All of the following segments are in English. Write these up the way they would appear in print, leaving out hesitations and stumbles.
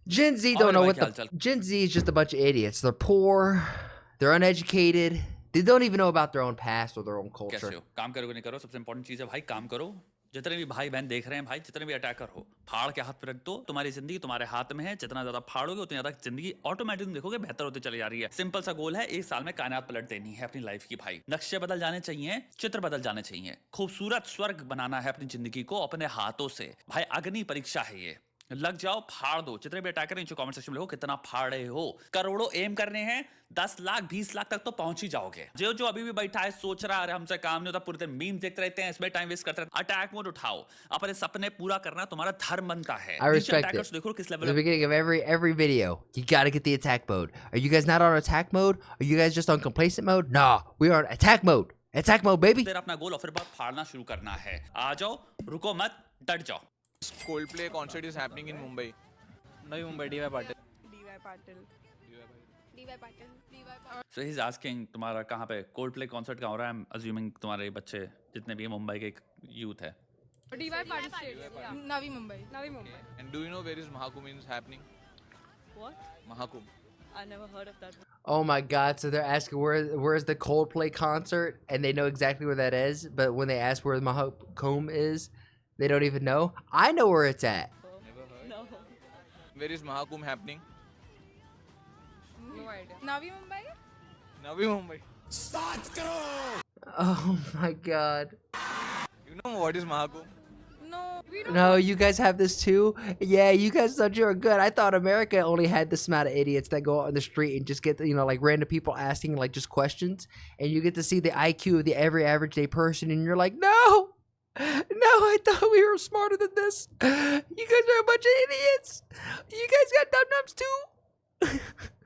Gen Z don't know what Gen Z is just a bunch of idiots. They're poor, they're uneducated, they don't even know about their own past or their own culture. कैसे हो? काम करोगे नहीं करो, सबसे important चीज है भाई, काम करो। जितने भी भाई बहन देख रहे हैं भाई, जितने भी अटैकर हो, फाड़ के हाथ पे रख दो। तुम्हारी जिंदगी तुम्हारे हाथ में है, जितना ज्यादा फाड़ोगे उतनी ज्यादा जिंदगी ऑटोमेटिक देखोगे बेहतर होती चली जा रही है। सिंपल सा गोल है, एक साल में कायनात पलट देनी है अपनी लाइफ की भाई। नक्शे बदल जाने चाहिए, चित्र बदल जाने चाहिए, खूबसूरत स्वर्ग बनाना है अपनी जिंदगी को अपने हाथों से। भाई अग्नि परीक्षा है ये, लग जाओ, फाड़ दो। जितने भी अटैकर नीचे कमेंट सेक्शन में लिखो कितना फाड़ रहे हो। करोड़ों एम करने हैं, 10 लाख 20 लाख तक तो पहुंच ही जाओगे। जो जो अभी भी बैठा है सोच रहा है हमसे काम नहीं होता, पूरे दिन मीम देखते रहते हैं, इसमें टाइम वेस्ट करते रहते हैं, अटैक मोड उठाओ, अपने सपने पूरा करना तुम्हारा धर्म बनता है। I respect it. देखो किस level At the beginning of every video, you gotta get the attack mode. Are you guys not on attack mode? Are you guys just on complacent mode? Nah, we are on attack mode. Attack mode, baby. फिर अपना गोल और फिर बाद फाड़ना शुरू करना है। आ जाओ, रुको मत, डट जाओ। Coldplay concert is happening in Mumbai. Navi Mumbai DY Patil. So he's asking तुम्हारा कहाँ पे Coldplay concert कहाँ हो रहा है? I'm assuming तुम्हारे बच्चे जितने भी मुंबई के यूथ है। DY Patil stadium, Navi Mumbai. And do you know where is Mahakumbh is happening? What? Mahakumbh. I never heard of that. Oh my God! So they're asking where's the Coldplay concert, and they know exactly where that is. But when they ask where Mahakumbh is, they don't even know. I know where it's at. Never heard. No. Where is Mahakumbh happening? No idea. Navi Mumbai? Navi Mumbai. Oh my God! You know what is Mahakumbh? No, we don't. No, you guys have this too? Yeah, you guys thought you were good. I thought America only had this amount of idiots that go out on the street and just get, like random people asking like just questions, and you get to see the IQ of the every average day person, and you're like, no, I thought we were smarter than this. You guys are a bunch of idiots. You guys got dum-dums too.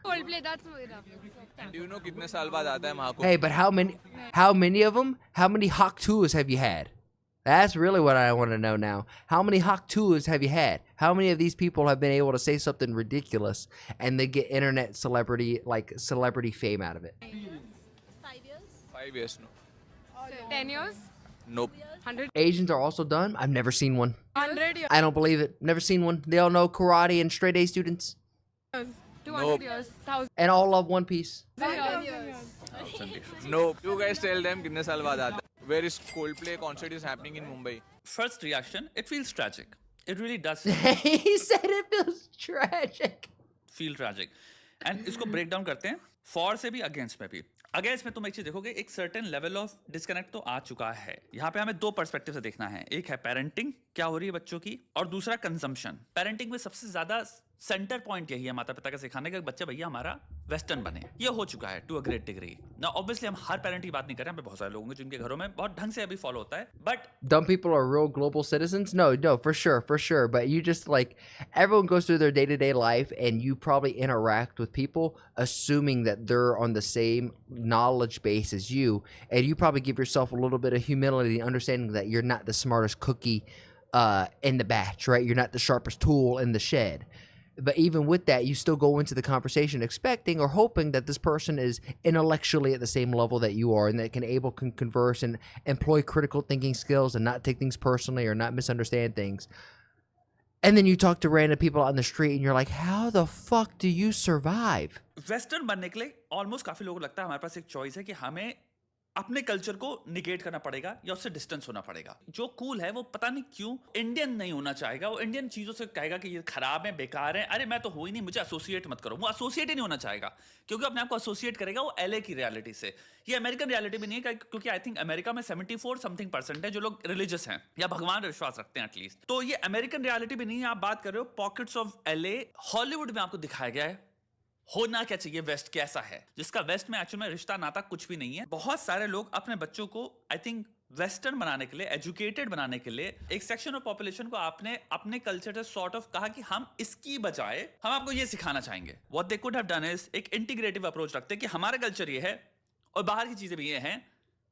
Coldplay, that's what enough. And do you know कितने साल बाद आता है Mahakumbh? Hey, but how many of them? How many hawk tours have you had? That's really what I want to know now. How many hawk tours have you had? How many of these people have been able to say something ridiculous and they get internet celebrity fame out of it? 5 years? 5 years, no. 10 years? Nope. 100 Asians are also done? I've never seen one. 100 years? I don't believe it. Never seen one. They all know karate and straight A students. 200 Nope. years? 1000 And all love One Piece. years? Nope. You guys tell them कितने साल बाद आता है. Where is Coldplay concert is happening in Mumbai? First reaction, it feels tragic. It really does He said it feels tragic. feel tragic. And इसको break down करते हैं, for से भी against में भी। अगेंस्ट में तुम एक चीज देखोगे, एक सर्टेन लेवल ऑफ डिस्कनेक्ट तो आ चुका है। यहाँ पे हमें दो पर्सपेक्टिव से देखना है, एक है पेरेंटिंग, क्या हो रही है बच्चों की, और दूसरा कंजम्पशन। पेरेंटिंग में सबसे ज्यादा सेंटर पॉइंट यही है माता पिता का सिखाने का, बच्चे भैया हमारा वेस्टर्न बने। ये हो चुका है टू अ ग्रेट डिग्री। ना ऑब्वियसली हम हर पेरेंट की बात नहीं कर रहे हैं, बहुत सारे लोग हैं जिनके घरों में बहुत ढंग से अभी फॉलो होता है, but Dumb people are real global citizens? No, for sure. But you just everyone goes through their day-to-day life and you probably interact with people assuming that they're on the same knowledge base as you. And you probably give yourself a little bit of humility and understanding that you're not the smartest cookie in the batch, right? You're not the sharpest tool in the shed. But even with that, you still go into the conversation expecting or hoping that this person is intellectually at the same level that you are and that can converse and employ critical thinking skills and not take things personally or not misunderstand things. And then you talk to random people on the street and you're like, how the fuck do you survive? Western बनने के लिए almost काफी लोगों को लगता है हमारे पास एक चॉइस है कि हमें अपने कल्चर को निगेट करना पड़ेगा या उससे डिस्टेंस होना पड़ेगा। जो कूल है वो पता नहीं क्यों इंडियन नहीं होना चाहेगा, वो इंडियन चीजों से कहेगा कि ये खराब है, बेकार है, अरे मैं तो हो ही नहीं, मुझे एसोसिएट मत करो। वो एसोसिएट ही नहीं होना चाहेगा क्योंकि अपने आप को एसोसिएट करेगा वो एलए की रियलिटी से। ये अमेरिकन रियलिटी भी नहीं है क्योंकि आई थिंक अमेरिका में 74 समथिंग % है जो लोग रिलीजियस हैं या भगवान पर विश्वास रखते हैं एटलीस्ट। तो ये अमेरिकन रियलिटी भी नहीं है। आप बात कर रहे हो पॉकेट्स ऑफ एलए, हॉलीवुड में आपको दिखाया गया है होना क्या चाहिए वेस्ट कैसा है, जिसका वेस्ट में एक्चुअल में रिश्ता नाता कुछ भी नहीं है। बहुत सारे लोग अपने बच्चों को आई थिंक वेस्टर्न बनाने के लिए, एजुकेटेड बनाने के लिए, एक सेक्शन ऑफ पॉपुलेशन को आपने अपने कल्चर से सॉर्ट ऑफ कहा कि हम इसकी बजाय हम आपको ये सिखाना चाहेंगे। What they could have done is एक इंटीग्रेटिव अप्रोच रखते हैं कि हमारा कल्चर ये है और बाहर की चीजें भी ये हैं,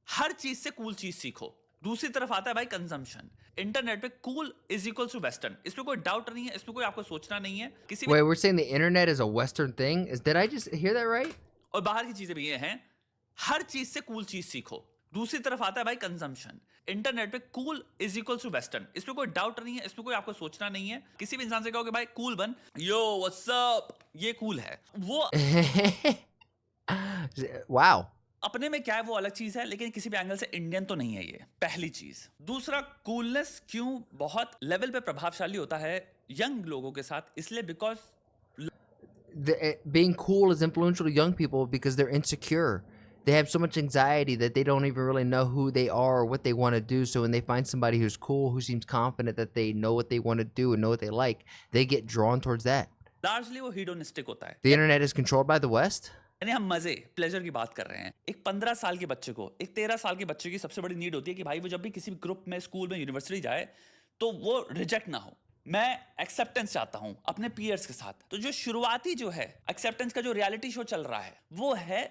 हर चीज से कूल चीज सीखो। दूसरी तरफ आता है भाई कंजम्पशन। इंटरनेट पे cool is equal to western, इसमें कोई डाउट नहीं है, इसमें कोई आपको सोचना नहीं है। किसी Wait, we're saying the internet is a Western thing? Did I just hear that right? और बाहर की चीजें भी ये हैं, हर चीज से कूल चीज सीखो। दूसरी तरफ आता है भाई कंजम्पशन। इंटरनेट पे cool is equal to western, इसमें कोई डाउट नहीं है, इसमें कोई आपको सोचना नहीं है। किसी भी इंसान से कहो कि भाई कूल बन, यो व्हाट्स अप, ये कूल है। वो Wow. अपने में क्या है वो अलग चीज है, लेकिन किसी भी एंगल से इंडियन तो नहीं है ये, पहली चीज। दूसरा, कूलनेस क्यों बहुत लेवल पे प्रभावशाली होता है यंग लोगों के साथ, इसलिए because Being cool is influential to young people because they're insecure. They have so much anxiety that they don't even really know who they are or what they want to do. So when they find somebody who's cool, who seems confident that they know what they want to do and know what they like, they get drawn towards that. Largely वो हीडोनिस्टिक होता है। The internet is controlled by the West. यानी हम मजे, pleasure की बात कर रहे हैं। एक 15 साल के बच्चे को, एक 13 साल के बच्चे की सबसे बड़ी नीड होती है कि भाई वो जब भी किसी भी ग्रुप में, स्कूल में, यूनिवर्सिटी जाए तो वो रिजेक्ट ना हो। मैं एक्सेप्टेंस चाहता हूं अपने पीयर्स के साथ। तो जो शुरुआती जो है एक्सेप्टेंस का जो रियलिटी शो चल रहा है वो है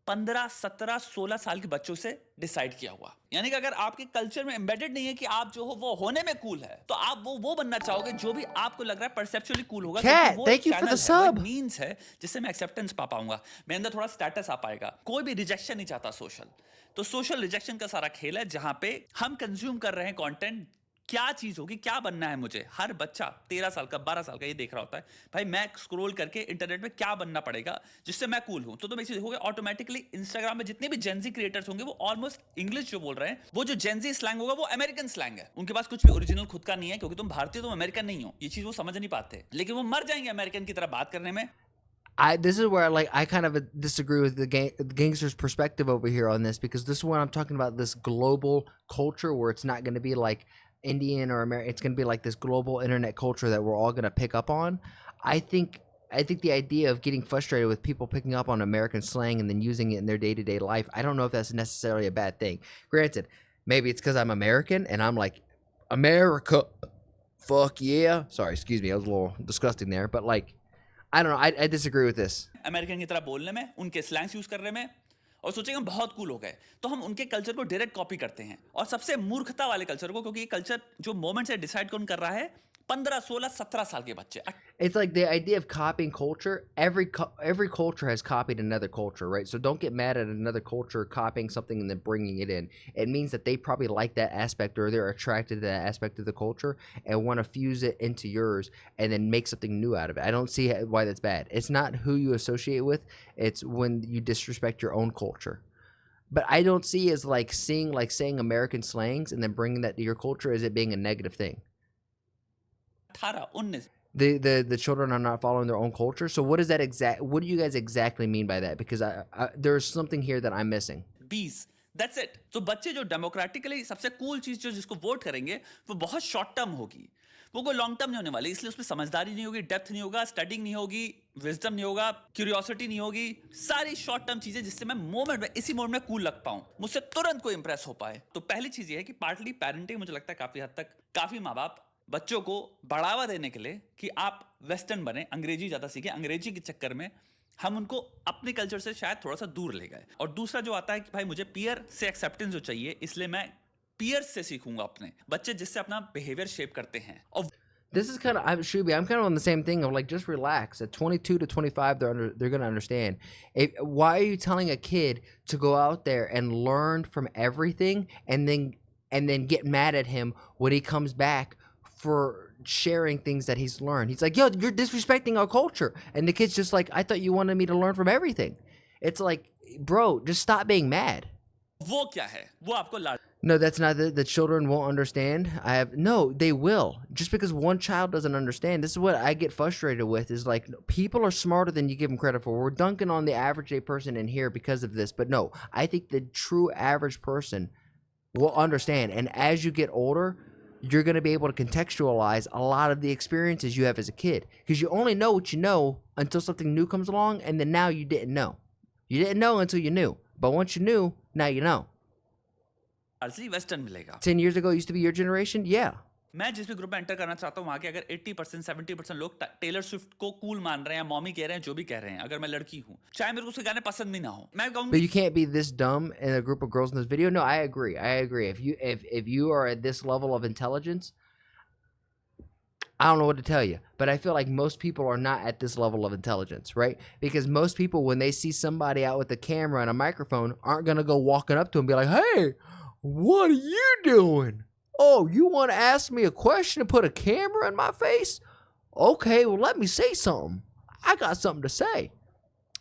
15, 17, 16 साल के बच्चों से डिसाइड किया हुआ। यानी कि अगर आपके कल्चर में एम्बेडेड नहीं है कि आप जो हो वो होने में कूल है, तो आप वो बनना चाहोगे जो भी आपको लग रहा है परसेप्चुअली कूल होगा। Cat, thank you for the sub. Means है जिससे मैं एक्सेप्टेंस पा पाऊंगा, मेरे अंदर थोड़ा स्टेटस आ पाएगा। कोई भी रिजेक्शन नहीं चाहता सोशल। तो सोशल रिजेक्शन का सारा खेल है जहां पे हम कंज्यूम कर रहे हैं कंटेंट। क्या चीज होगी, क्या बनना है मुझे। हर बच्चा 13 साल का, 12 साल का ये देख रहा होता है भाई मैं स्क्रॉल करके इंटरनेट में क्या बनना पड़ेगा जिससे मैं कूल हूं। तो तुम इसे देखोगे ऑटोमेटिकली इंस्टाग्राम में जितने भी जेनजी क्रिएटर्स होंगे वो ऑलमोस्ट इंग्लिश जो बोल रहे हैं, वो जो जेनजी स्लैंग होगा वो अमेरिकन स्लैंग है। उनके पास कुछ भी ओरिजिनल खुद का नहीं है, क्योंकि तुम भारतीय, तुम अमेरिकन नहीं हो। ये चीज वो समझ नहीं पाते, लेकिन वो मर जाएंगे अमेरिकन की तरह बात करने में। This is where I kind of disagree with the gangster's perspective over here on this, because this is what I'm talking about, this global culture where it's not going to be like Indian or American. It's going to be like this global internet culture that we're all going to pick up on. I think the idea of getting frustrated with people picking up on American slang and then using it in their day-to-day life, I don't know if that's necessarily a bad thing. Granted, maybe it's because I'm American and I'm like, America, fuck yeah. Sorry, excuse me, I was a little disgusting there, but like, I don't know. I disagree with this. American की तरह बोलने में, उनके slangs use करने में, और सोचेंगे हम बहुत कूल हो गए, तो हम उनके कल्चर को डायरेक्ट कॉपी करते हैं। और सबसे मूर्खता वाले कल्चर को, क्योंकि ये कल्चर जो मोमेंट से डिसाइड कौन कर रहा है, 15, 16, 17 साल के बच्चे। It's like the idea of copying culture. Every culture has copied another culture, right? So don't get mad at another culture copying something and then bringing it in. It means that they probably like that aspect, or they're attracted to that aspect of the culture and want to fuse it into yours and then make something new out of it. I don't see why that's bad. It's not who you associate with. It's when you disrespect your own culture. But I don't see as like saying American slangs and then bringing that to your culture as it being a negative thing. 18, 19 The children are not following their own culture. So what do you guys exactly mean by that? Because there's something here that I'm missing. 20, that's it. तो बच्चे जो democratically सबसे cool चीज जो जिसको vote करेंगे वो बहुत शॉर्ट टर्म होगी, वो कोई लॉन्ग टर्म नहीं होने वाली। इसलिए उसमें समझदारी नहीं होगी, डेप्थ नहीं होगा, स्टडिंग नहीं होगी, विजडम नहीं होगा, क्यूरियोसिटी नहीं होगी, सारी शॉर्ट टर्म चीजें जिससे मैं मोमेंट में, इसी मोमेंट में कूल लग पाऊं, मुझसे तुरंत कोई इंप्रेस हो पाए। तो पहली चीज ये है कि पार्टली पेरेंटिंग, मुझे लगता है काफी हद तक काफी माँ बाप बच्चों को बढ़ावा देने के लिए कि आप वेस्टर्न बने, अंग्रेजी ज्यादा सीखें, अंग्रेजी के चक्कर में हम उनको अपने कल्चर से शायद थोड़ा सा दूर ले गए। और दूसरा जो आता है कि भाई मुझे पीयर से एक्सेप्टेंस जो चाहिए, इसलिए मैं पीयर्स से सीखूंगा अपने बच्चे जिससे अपना बिहेवियर शेप करते हैं। और This is kind of, I'm kind of on the same thing of like, just relax. At 22 to 25, they're going to understand. Why are you telling a kid to go out there and learn from everything and then get mad at him when he comes back for sharing things that he's learned? He's like, yo, you're disrespecting our culture. And the kid's just like, I thought you wanted me to learn from everything. It's like, bro, just stop being mad. वो क्या है, वो आपको No, that's not the children won't understand. No, they will. Just because one child doesn't understand. This is what I get frustrated with, is like, people are smarter than you give them credit for. We're dunking on the average day person in here because of this. But no, I think the true average person will understand. And as you get older, you're going to be able to contextualize a lot of the experiences you have as a kid. Because you only know what you know until something new comes along, and then now you didn't know. You didn't know until you knew. But once you knew, now you know. Western मिलेगा। 10 years ago it used to be your generation? Yeah. मैं जिस भी group में enter करना चाहता हूँ, वहां के अगर 80%, 70% लोग टेलर स्विफ्ट को कूल मान रहे हैं, मॉमी कह रहे हैं, जो भी कह रहे हैं, अगर मैं लड़की हूँ, चाहे मेरे को उसके गाने पसंद भी ना हो, मैं But कहूँगी you can't be this dumb in a group of girls in this video. No, I agree. If you are at this level of intelligence, I don't know what to tell you, but I feel like most people are not at this level of intelligence, right? Because most people, when they see somebody out with a camera and a microphone, aren't going to go walking up to them and be like, hey, what are you doing? Oh, you want to ask me a question and put a camera in my face? Okay, well, let me say something. I got something to say.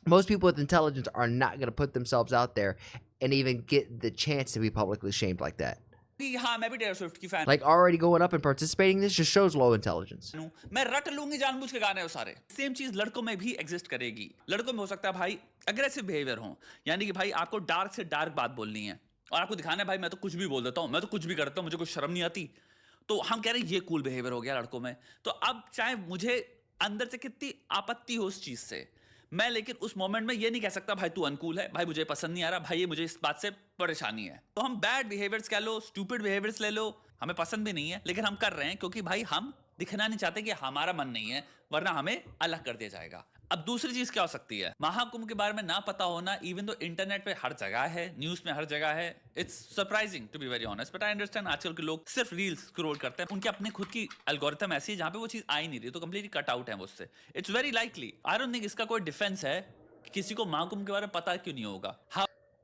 Most people with intelligence are not going to put themselves out there and even get the chance to be publicly shamed like that. कि हाँ मैं भी Taylor Swift की fan Like already going up and participating in this just shows low intelligence. हूँ मैं रट लूंगी जानबूझ के गाने वो सारे सेम चीज लड़कों में भी एग्जिस्ट करेगी लड़कों में हो सकता है भाई अग्रेसिव बिहेवियर हो यानी कि भाई आपको डार्क से डार्क बात बोलनी है और आपको दिखाना है भाई मैं तो कुछ भी बोल देता हूँ मैं तो कुछ भी करता हूँ मुझे कोई शर्म नहीं आती तो हम कह रहे हैं ये कूल बिहेवियर हो गया लड़कों में तो अब चाहे मुझे अंदर से कितनी आपत्ति हो उस चीज से मैं लेकिन उस मोमेंट में ये नहीं कह सकता भाई तू अनकूल है भाई मुझे पसंद नहीं आ रहा भाई ये मुझे इस बात से परेशानी है तो हम बैड बिहेवियर्स कह लो स्टूपिड बिहेवियर्स ले लो हमें पसंद भी नहीं है लेकिन हम कर रहे हैं क्योंकि भाई हम दिखना नहीं चाहते कि हमारा मन नहीं है वरना हमें अलग कर दिया जाएगा अब दूसरी चीज क्या हो सकती है महाकुंभ के बारे में ना पता होना इवन तो इंटरनेट पे हर जगह है न्यूज में हर जगह है it's surprising to be very honest but I understand आजकल के लोग सिर्फ रील्स स्क्रॉल करते हैं उनकी अपनी खुद की एल्गोरिथम ऐसी है जहां पे वो चीज आ ही नहीं रही तो कंप्लीटली कट आउट है उससे it's very likely I don't think इसका कोई डिफेंस है किसी को महाकुंभ के बारे में पता क्यों नहीं होगा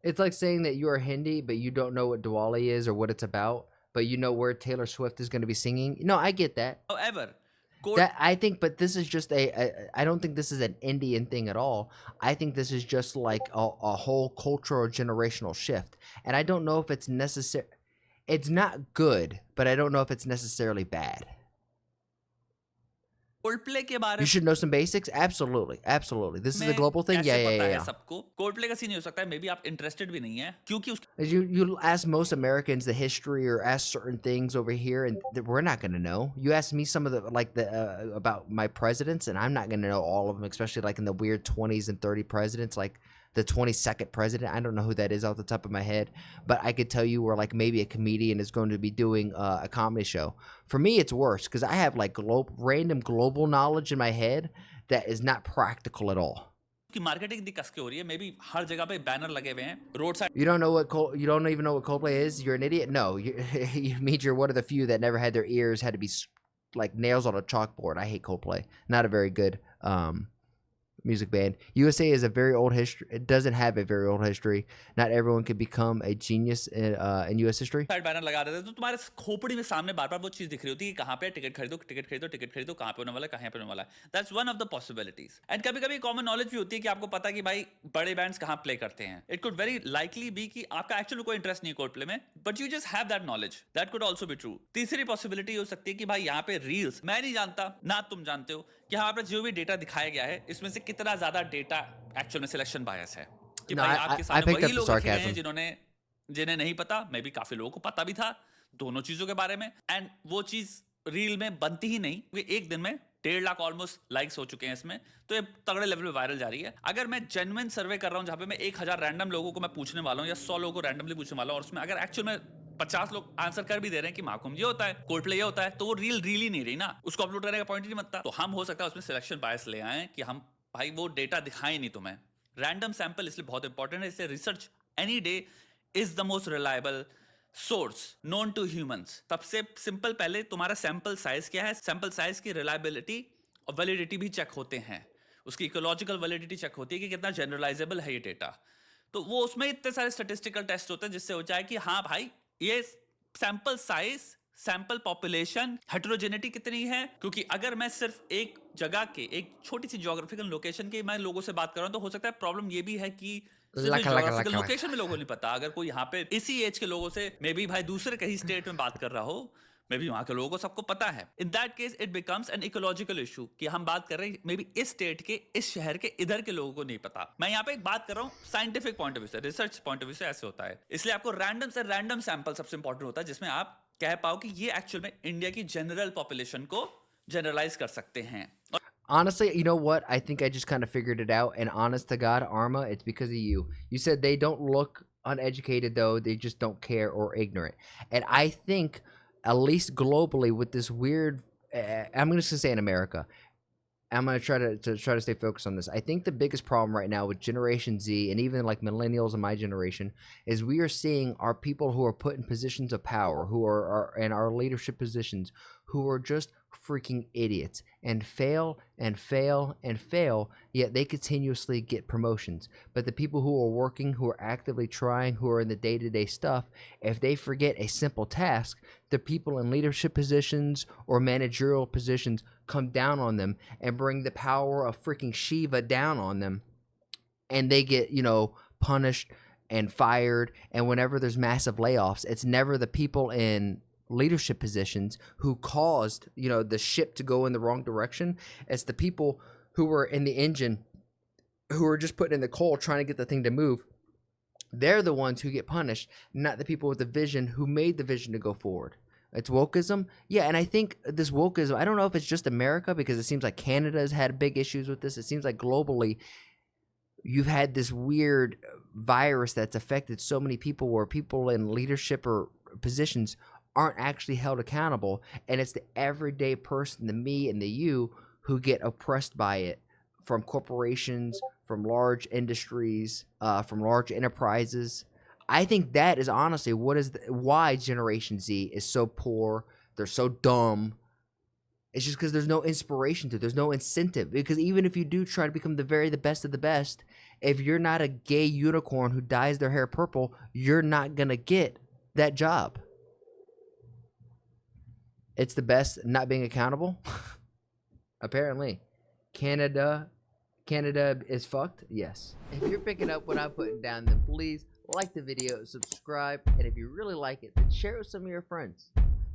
It's like saying that you are Hindi, but you don't know what Diwali is or what it's about, but you know where Taylor Swift is going to be singing. No, I get that. however That I think, but this is just I don't think this is an Indian thing at all. I think this is just like a whole cultural generational shift, and I don't know if it's necessary. It's not good, but I don't know if it's necessarily bad. Coldplay के बारे You should know some basics. Absolutely, absolutely. This is a global thing. कैसे Yeah, पता yeah, है yeah. सबको Coldplay का scene नहीं हो सकता है मे बी आप इंटरेस्टेड भी नहीं है क्योंकि You ask most Americans the history or ask certain things over here, and we're not going to know. You ask me some of the about my presidents, and I'm not going to know all of them, especially like in the weird 20s and 30 presidents, like the 22nd president. I don't know who that is off the top of my head, but I could tell you where like maybe a comedian is going to be doing a comedy show. For me, it's worse because I have like random global knowledge in my head that is not practical at all. की marketing दी कस के हो रही है may be हर जगह पे banner लगे हुए हैं road side You don't know you don't even know what Coldplay is? You're an idiot? No, you means you're one of the few that never had their ears had to be like nails on a chalkboard. I hate Coldplay. Not a very good music band. USA is a very old history. It doesn't have a very old history. Not everyone can become a genius in US history. Side banner लगा देते तो तुम्हारे खोपड़ी में सामने बार बार वो चीज दिख रही होती है कि कहाँ पे टिकट खरीदो कहाँ पे होने वाला है कहाँ पे होने वाला है that's one of the possibilities and कभी कभी कॉमन नॉलेज भी होती है कि आपको पता है कि भाई बड़े बैंड्स कहाँ प्ले करते हैं it could very likely B कि आपका एक्चुअली कोई इंटरेस्ट नहीं है कोल्ड प्ले में but you just have that knowledge that could also be true तीसरी पॉसिबिलिटी हो सकती है कि भाई यहाँ पे रील्स मैं नहीं जानता ना तुम जानते हो कि यहाँ पे जो भी डेटा दिखाया गया है इसमें से कितना ज्यादा डेटा एक्चुअल में सिलेक्शन बायस है कि No, भाई I आपके I सामने picked वही up the लोग रखे गए हैं sarcasm. जिन्हें नहीं पता मे भी काफी लोगों को पता भी था दोनों चीजों के बारे में एंड वो चीज रील में बनती ही नहीं क्योंकि एक दिन में 1.5 लाख ऑलमोस्ट लाइक्स हो चुके हैं इसमें तो ये तगड़े लेवल पे वायरल जा रही है अगर मैं जेन्युइन सर्वे कर रहा हूं जहां पे मैं 1000 रैंडम लोगों को मैं पूछने वाला हूं या 100 लोगों को रैंडमली पूछने वाला हूं और उसमें अगर एक्चुअल में 50 लोग आंसर कर भी दे रहे हैं कि महाकुंभ ये होता है कोल्डप्ले ये होता है तो वो रील ही नहीं रही ना उसको अपलोड करने का पॉइंट ही नहीं बनता तो हम हो सकता है उसमें सिलेक्शन बायस ले आए कि हम भाई वो डेटा दिखाएं नहीं तुम्हें रैंडम सैंपल इसलिए बहुत इंपॉर्टेंट है इसलिए research any day is the most reliable source known to humans सबसे सिंपल पहले तुम्हारा सैंपल साइज क्या है सैंपल साइज की रिलायबिलिटी और वैलिडिटी भी चेक होते हैं उसकी इकोलॉजिकल वैलिडिटी चेक होती है कि कितना जनरलाइजेबल है ये डेटा तो वो उसमें इतने सारे स्टैटिस्टिकल टेस्ट होते हैं जिससे हो जाए कि हाँ भाई ये सैंपल साइज सैंपल पॉपुलेशन हेटेरोजेनिटी कितनी है क्योंकि अगर मैं सिर्फ एक जगह के एक छोटी सी ज्योग्राफिकल लोकेशन के मैं लोगों से बात कर रहा हूं तो हो सकता है प्रॉब्लम ये भी है कि ज्योग्राफिकल लोकेशन में लोगों नहीं पता अगर कोई यहाँ पे इसी एज के लोगों से मे बी भाई दूसरे कहीं स्टेट में बात कर रहा हो मे बी वहां के लोगों को सबको पता है in that case it becomes an ecological issue कि हम बात कर रहे हैं मे बी इस स्टेट के इस शहर के इधर के लोगों को नहीं पता मैं यहाँ पे एक बात कर रहा हूँ साइंटिफिक पॉइंट ऑफ व्यू से रिसर्च पॉइंट ऑफ व्यू से ऐसे होता है इसलिए आपको रैंडम से रैंडम सैंपल सबसे इंपॉर्टेंट होता है जिसमें आप कह पाओ कि ये एक्चुअल में इंडिया की जनरल पॉपुलेशन को जनरलाइज कर सकते हैं Honestly, you know what? I think I just kind of figured it out. And honest to God, Arma, it's because of you. You said they don't look uneducated, though. They just don't care or ignorant. And I think, at least globally, with this weird, I'm just gonna say in America. I'm gonna try to stay focused on this. I think the biggest problem right now with Generation Z and even like millennials in my generation is we are seeing our people who are put in positions of power, who are in our leadership positions, who are just freaking idiots and fail and fail and fail, yet they continuously get promotions. But the people who are working, who are actively trying, who are in the day-to-day stuff, if they forget a simple task, the people in leadership positions or managerial positions come down on them and bring the power of freaking Shiva down on them, and they get, punished and fired. And whenever there's massive layoffs, it's never the people in leadership positions who caused, the ship to go in the wrong direction. It's the people who were in the engine, who are just putting in the coal trying to get the thing to move. They're the ones who get punished, not the people with the vision who made the vision to go forward. It's wokeism. Yeah, and I think this wokeism, I don't know if it's just America, because it seems like Canada has had big issues with this. It seems like globally you've had this weird virus that's affected so many people, where people in leadership or positions aren't actually held accountable, and it's the everyday person, the me and the you, who get oppressed by it, from corporations, from large industries, from large enterprises. I think that is honestly why Generation Z is so poor. They're so dumb. It's just because there's no inspiration to it. There's no incentive. Because even if you do try to become the best of the best, if you're not a gay unicorn who dyes their hair purple, you're not going to get that job. It's the best not being accountable. Apparently. Canada is fucked? Yes. If you're picking up what I'm putting down, then please like the video, subscribe, and if you really like it, then share it with some of your friends.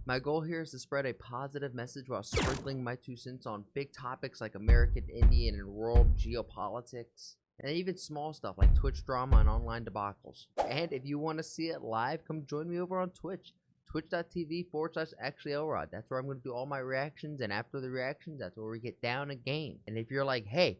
My goal here is to spread a positive message while sprinkling my 2 cents on big topics like American, Indian, and world geopolitics, and even small stuff like Twitch drama and online debacles. And if you want to see it live, come join me over on Twitch. Twitch.tv/ActuallyElrod. That's where I'm going to do all my reactions, and after the reactions, that's where we get down a game. And if you're like, hey,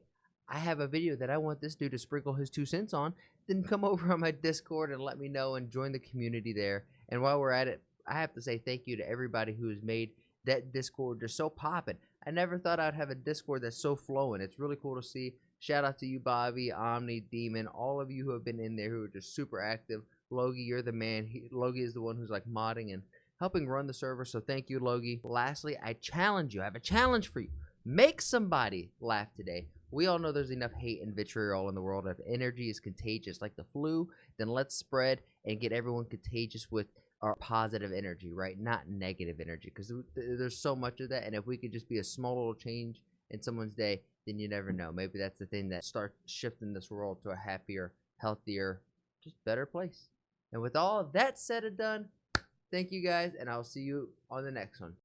I have a video that I want this dude to sprinkle his 2 cents on, then come over on my Discord and let me know and join the community there. And while we're at it, I have to say thank you to everybody who has made that Discord just so poppin'. I never thought I'd have a Discord that's so flowing. It's really cool to see. Shout out to you, Bobby, Omni, Demon, all of you who have been in there who are just super active. Logie, you're the man. Logie is the one who's like modding and helping run the server, so thank you, Logie. Lastly, I challenge you. I have a challenge for you. Make somebody laugh today. We all know there's enough hate and vitriol in the world. If energy is contagious like the flu, then let's spread and get everyone contagious with our positive energy, right? Not negative energy, because there's so much of that. And if we could just be a small little change in someone's day, then you never know. Maybe that's the thing that starts shifting this world to a happier, healthier, just better place. And with all of that said and done, thank you guys, and I'll see you on the next one.